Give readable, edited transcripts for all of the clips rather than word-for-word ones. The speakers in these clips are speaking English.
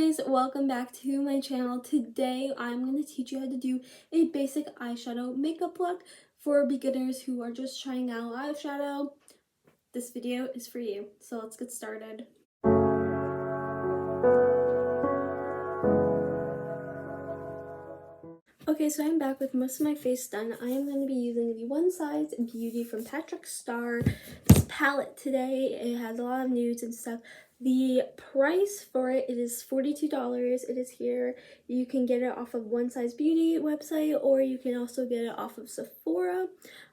guys, welcome back to my channel. Today I'm going to teach you how to do a basic eyeshadow makeup look for beginners who are just trying out eyeshadow. This video is for you, so let's get started. Okay, so I'm back with most of my face done. I am going to be using the One Size Beauty from Patrick Starr palette today. It has a lot of nudes and stuff. The price for it is $42. It is here. You can get it off of One Size Beauty website, or you can also get it off of Sephora.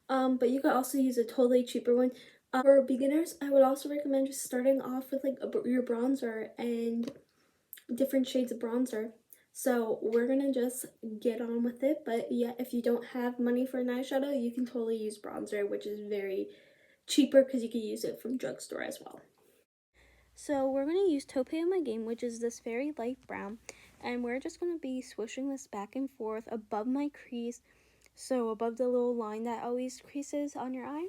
But you can also use a totally cheaper one. For beginners, I would also recommend just starting off with like your bronzer and different shades of bronzer. So we're gonna just get on with it. But yeah, if you don't have money for an eyeshadow, you can totally use bronzer, which is very cheaper because you can use it from drugstore as well. So we're going to use Taupe on My Game, which is this very light brown, and we're just going to be swishing this back and forth above my crease, so above the little line that always creases on your eye.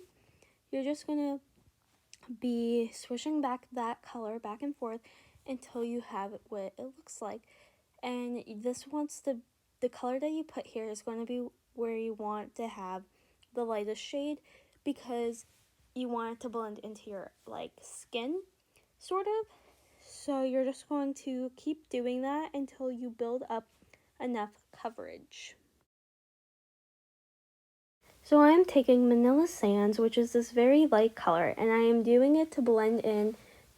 You're just going to be swishing back that color back and forth until you have what it looks like. And this wants the color that you put here is going to be where you want to have the lightest shade, because you want it to blend into your like skin sort of. So you're just going to keep doing that until you build up enough coverage. So I am taking Manila Sands, which is this very light color, and I am doing it to blend in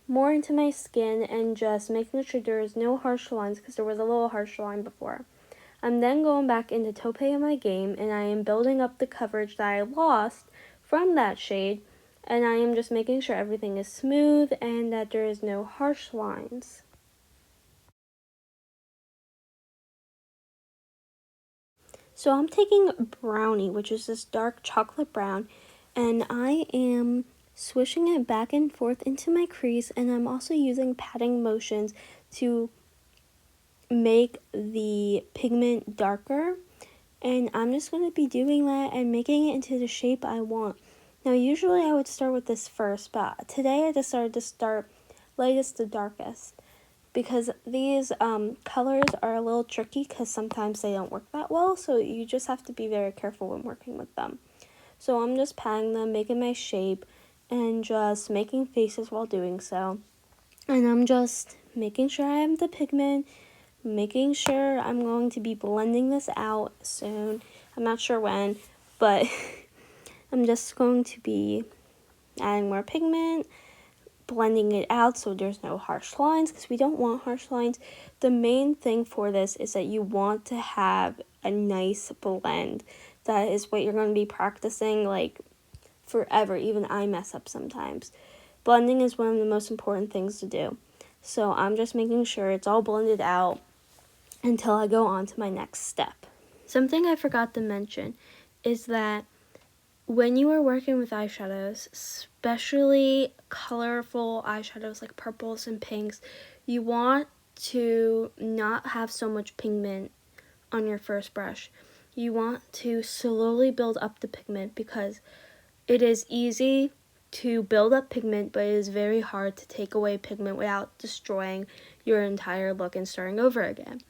more into my skin and just making sure there is no harsh lines, because there was a little harsh line before. I'm then going back into Taupe on My Game, and I am building up the coverage that I lost from that shade, and I am just making sure everything is smooth and that there is no harsh lines. So I'm taking Brownie, which is this dark chocolate brown, and I am swishing it back and forth into my crease, and I'm also using patting motions to make the pigment darker. And I'm just going to be doing that and making it into the shape I want. Now, usually I would start with this first, but today I decided to start lightest to darkest, because these colors are a little tricky because sometimes they don't work that well, so you just have to be very careful when working with them. So I'm just patting them, making my shape, and just making faces while doing so. And I'm just making sure I have the pigment, making sure I'm going to be blending this out soon. I'm not sure when, but I'm just going to be adding more pigment, blending it out so there's no harsh lines, because we don't want harsh lines. The main thing for this is that you want to have a nice blend. That is what you're going to be practicing like forever. Even I mess up sometimes. Blending is one of the most important things to do. So I'm just making sure it's all blended out until I go on to my next step. Something I forgot to mention is that when you are working with eyeshadows, especially colorful eyeshadows like purples and pinks, you want to not have so much pigment on your first brush. You want to slowly build up the pigment, because it is easy to build up pigment, but it is very hard to take away pigment without destroying your entire look and starting over again.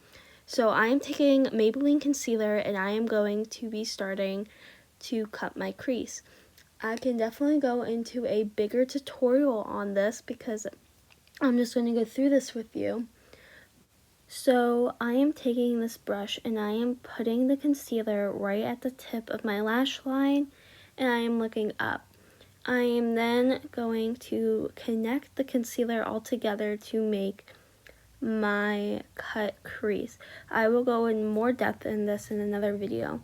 So I am taking Maybelline concealer, and I am going to be starting to cut my crease. I can definitely go into a bigger tutorial on this because I'm just going to go through this with you. So I am taking this brush and I am putting the concealer right at the tip of my lash line, and I am looking up. I am then going to connect the concealer all together to make my cut crease. I will go in more depth in this in another video,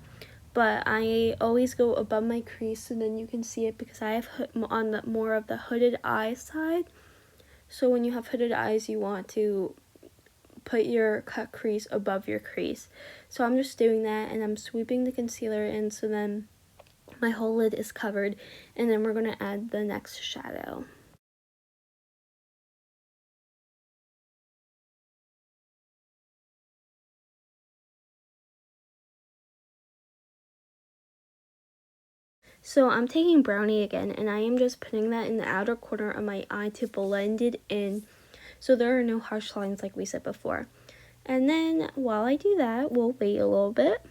but I always go above my crease so then you can see it, because I have on the more of the hooded eye side. So when you have hooded eyes, you want to put your cut crease above your crease. So I'm just doing that, and I'm sweeping the concealer in so then my whole lid is covered, and then we're going to add the next shadow. So I'm taking Brownie again, and I am just putting that in the outer corner of my eye to blend it in so there are no harsh lines like we said before. And then while I do that, we'll wait a little bit.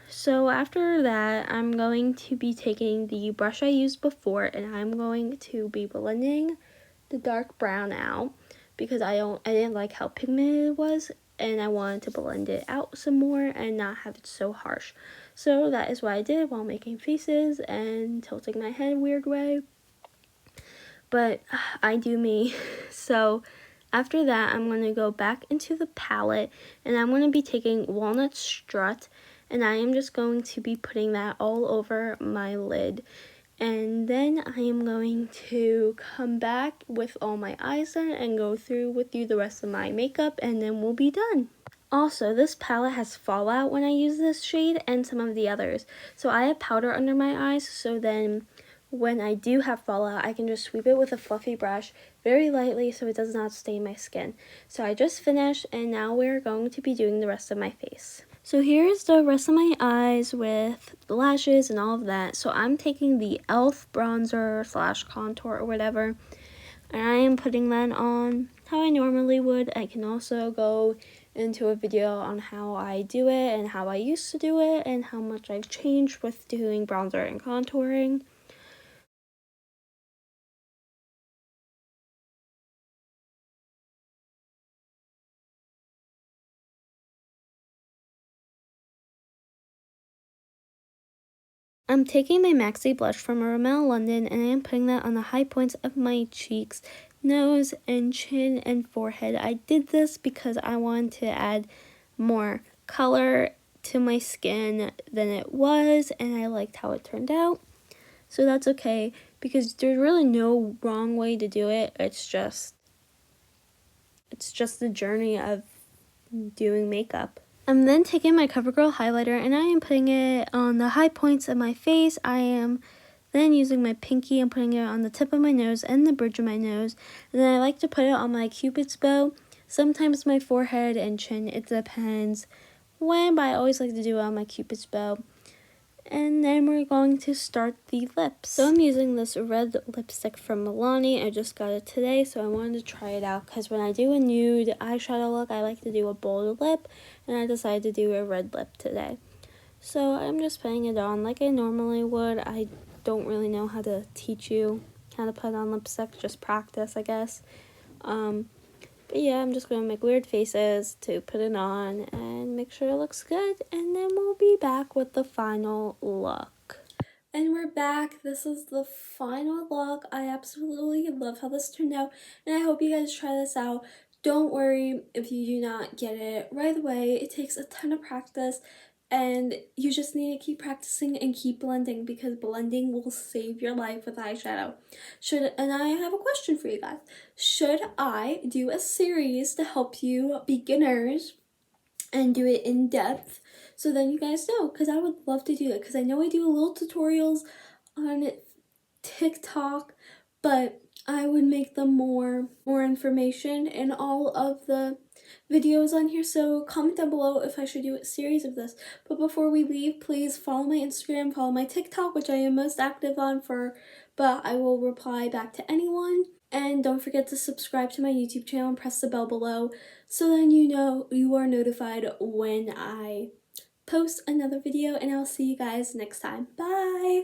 So after that, I'm going to be taking the brush I used before, and I'm going to be blending the dark brown out because I didn't like how pigmented it was, and I wanted to blend it out some more and not have it so harsh. So that is what I did while making faces and tilting my head weird way. But I do me. So after that, I'm going to go back into the palette, and I'm going to be taking Walnut Strut, and I am just going to be putting that all over my lid. And then I am going to come back with all my eyes done and go through with you the rest of my makeup, and then we'll be done. Also, this palette has fallout when I use this shade and some of the others. So I have powder under my eyes, so then when I do have fallout, I can just sweep it with a fluffy brush very lightly so it does not stain my skin. So I just finished, and now we're going to be doing the rest of my face. So here's the rest of my eyes with the lashes and all of that. So I'm taking the e.l.f. bronzer slash contour or whatever, and I am putting that on how I normally would. I can also go into a video on how I do it and how I used to do it and how much I've changed with doing bronzer and contouring. I'm taking my Maxi blush from Rommel London, and I am putting that on the high points of my cheeks, nose, and chin, and forehead. I did this because I wanted to add more color to my skin than it was, and I liked how it turned out. So that's okay, because there's really no wrong way to do it. It's just the journey of doing makeup. I'm then taking my CoverGirl highlighter, and I am putting it on the high points of my face. I am then using my pinky and putting it on the tip of my nose and the bridge of my nose. And then I like to put it on my Cupid's bow, sometimes my forehead and chin. It depends when, but I always like to do it on my Cupid's bow. And then we're going to start the lips. So I'm using this red lipstick from Milani. I just got it today, so I wanted to try it out because when I do a nude eyeshadow look, I like to do a bold lip, and I decided to do a red lip today. So I'm just putting it on like I normally would. I don't really know how to teach you how to put on lipstick, just practice, I guess. But yeah, I'm just going to make weird faces to put it on and make sure it looks good, and then we'll be back with the final look. And we're back. This is the final look. I absolutely love how this turned out, and I hope you guys try this out. Don't worry if you do not get it right away. It takes a ton of practice, and you just need to keep practicing and keep blending, because blending will save your life with eyeshadow. And I have a question for you guys. Should I do a series to help you beginners and do it in depth, so then you guys know? Because I would love to do it, because I know I do little tutorials on TikTok, but I would make them more information in all of the videos on here. So comment down below if I should do a series of this. But before we leave, please follow my Instagram, follow my TikTok, which I am most active on but I will reply back to anyone. And don't forget to subscribe to my YouTube channel and press the bell below, so then you know you are notified when I post another video, and I'll see you guys next time. Bye!